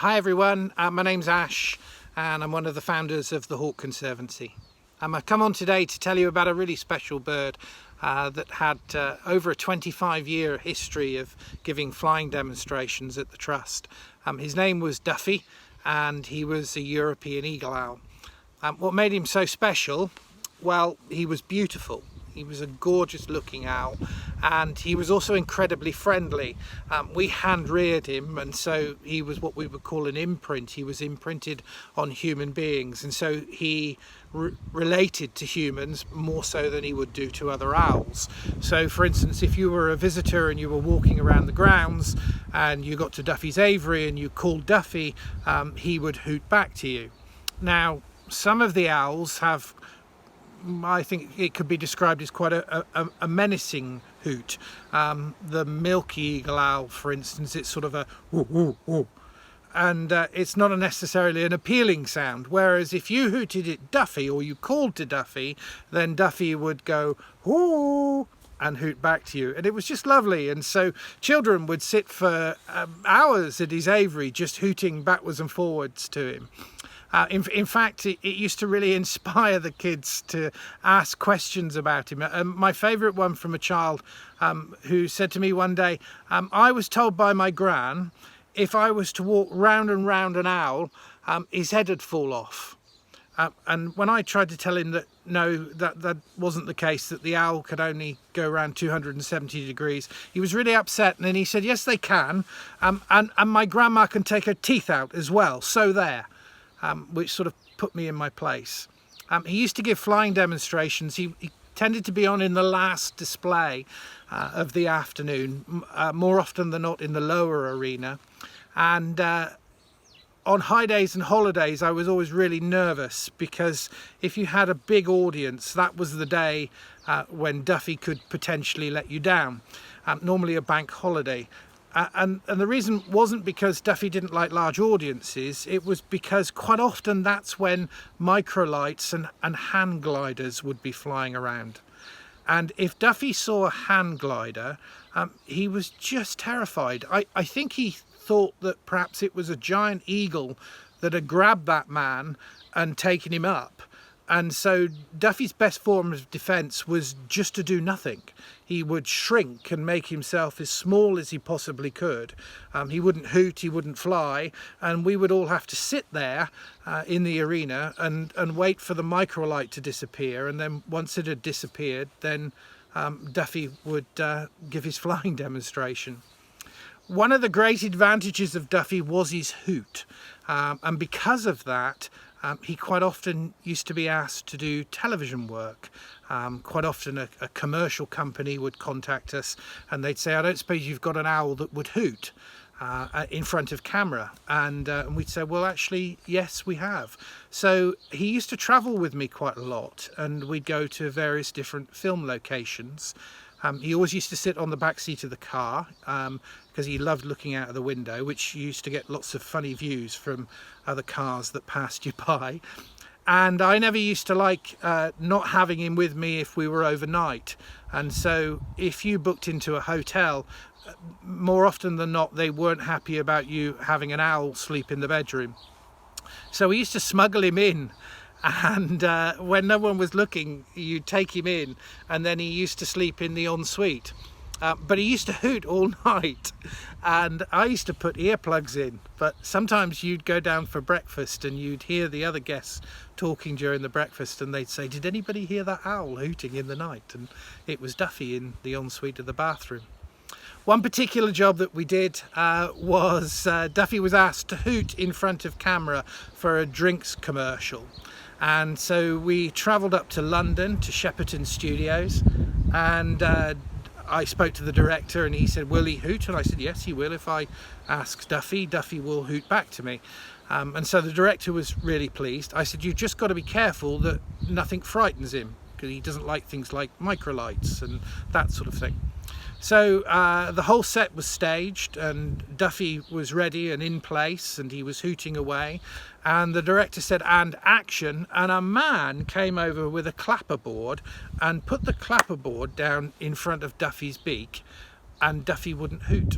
Hi everyone, my name's Ash and I'm one of the founders of the Hawk Conservancy. I've come on today to tell you about a really special bird that had over a 25-year history of giving flying demonstrations at the Trust. His name was Duffy and he was a European Eagle-Owl. What made him so special? Well, he was beautiful. He was a gorgeous looking owl and he was also incredibly friendly. We hand reared him, and so he was what we would call an imprint. He was imprinted on human beings, and so he related to humans more so than he would do to other owls. So for instance, if you were a visitor and you were walking around the grounds and you got to Duffy's aviary and you called Duffy, he would hoot back to you. Now, some of the owls have, I think it could be described as quite a menacing hoot. The milky eagle-owl, for instance, it's sort of a woo, woo, woo. And it's not necessarily an appealing sound, whereas if you hooted at Duffy or you called to Duffy, then Duffy would go woo and hoot back to you, and it was just lovely. And so children would sit for hours at his aviary just hooting backwards and forwards to him. In fact, it used to really inspire the kids to ask questions about him. My favourite one from a child who said to me one day, I was told by my gran if I was to walk round and round an owl, his head would fall off. And when I tried to tell him that no, that wasn't the case, that the owl could only go around 270 degrees, he was really upset. And then he said, yes, they can. And my grandma can take her teeth out as well. So there. Which sort of put me in my place. He used to give flying demonstrations. He tended to be on in the last display of the afternoon, more often than not in the lower arena. And on high days and holidays, I was always really nervous, because if you had a big audience, that was the day when Duffy could potentially let you down, normally a bank holiday. And the reason wasn't because Duffy didn't like large audiences, it was because quite often that's when microlights and hand gliders would be flying around. And if Duffy saw a hand glider, he was just terrified. I think he thought that perhaps it was a giant eagle that had grabbed that man and taken him up. And so Duffy's best form of defence was just to do nothing. He would shrink and make himself as small as he possibly could. He wouldn't hoot, he wouldn't fly, and we would all have to sit there in the arena and wait for the microlight to disappear. And then once it had disappeared, then Duffy would give his flying demonstration. One of the great advantages of Duffy was his hoot, and because of that, he quite often used to be asked to do television work. Quite often a commercial company would contact us and they'd say, I don't suppose you've got an owl that would hoot in front of camera. And we'd say, well, actually, yes, we have. So he used to travel with me quite a lot, and we'd go to various different film locations. He always used to sit on the back seat of the car because he loved looking out of the window, which used to get lots of funny views from other cars that passed you by. And I never used to like not having him with me if we were overnight. And so if you booked into a hotel, more often than not, they weren't happy about you having an owl sleep in the bedroom. So we used to smuggle him in. And when no one was looking, you'd take him in, and then he used to sleep in the ensuite. But he used to hoot all night, and I used to put earplugs in. But sometimes you'd go down for breakfast and you'd hear the other guests talking during the breakfast, and they'd say, did anybody hear that owl hooting in the night? And it was Duffy in the ensuite of the bathroom. One particular job that we did was Duffy was asked to hoot in front of camera for a drinks commercial. And so we travelled up to London, to Shepperton Studios, and I spoke to the director and he said, will he hoot? And I said, yes, he will. If I ask Duffy, Duffy will hoot back to me. And so the director was really pleased. I said, you've just got to be careful that nothing frightens him, because he doesn't like things like microlights and that sort of thing. So the whole set was staged and Duffy was ready and in place and he was hooting away, and the director said, and action, and a man came over with a clapperboard and put the clapperboard down in front of Duffy's beak, and Duffy wouldn't hoot.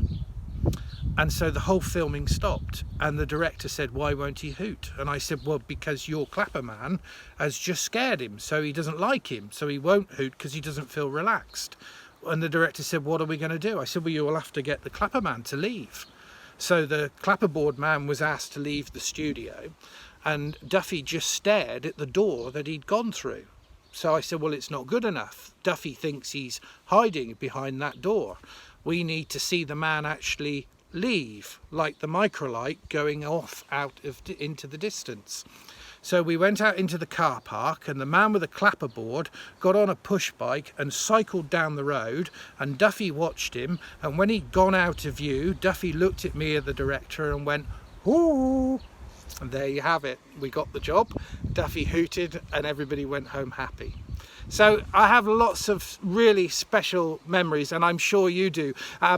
And so the whole filming stopped, and the director said, "Why won't he hoot?" And I said, "Well, because your clapper man has just scared him, so he doesn't like him, so he won't hoot because he doesn't feel relaxed." And the director said, "What are we going to do?" I said, "Well, you will have to get the clapper man to leave." So the clapperboard man was asked to leave the studio, and Duffy just stared at the door that he'd gone through. So I said, "Well, it's not good enough. Duffy thinks he's hiding behind that door. We need to see the man actually leave, like the microlight going off into the distance." So we went out into the car park, and the man with a clapperboard got on a push bike and cycled down the road, and Duffy watched him, and when he'd gone out of view, Duffy looked at me, the director, and went, "Hoo!" And there you have it. We got the job. Duffy hooted and everybody went home happy. So I have lots of really special memories, and I'm sure you do.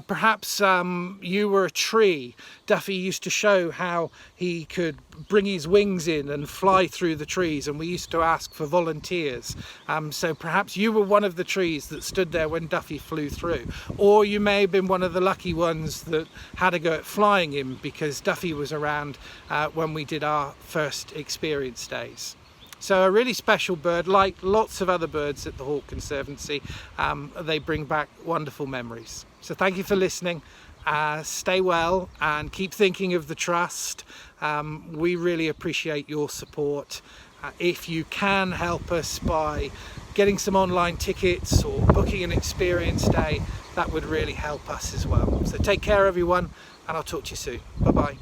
Perhaps you were a tree. Duffy used to show how he could bring his wings in and fly through the trees, and we used to ask for volunteers. So perhaps you were one of the trees that stood there when Duffy flew through, or you may have been one of the lucky ones that had a go at flying him because Duffy was around when we did our first experience days. So a really special bird, like lots of other birds at the Hawk Conservancy. They bring back wonderful memories. So thank you for listening. Stay well and keep thinking of the trust. We really appreciate your support. If you can help us by getting some online tickets or booking an experience day, that would really help us as well. So take care everyone, and I'll talk to you soon. Bye bye.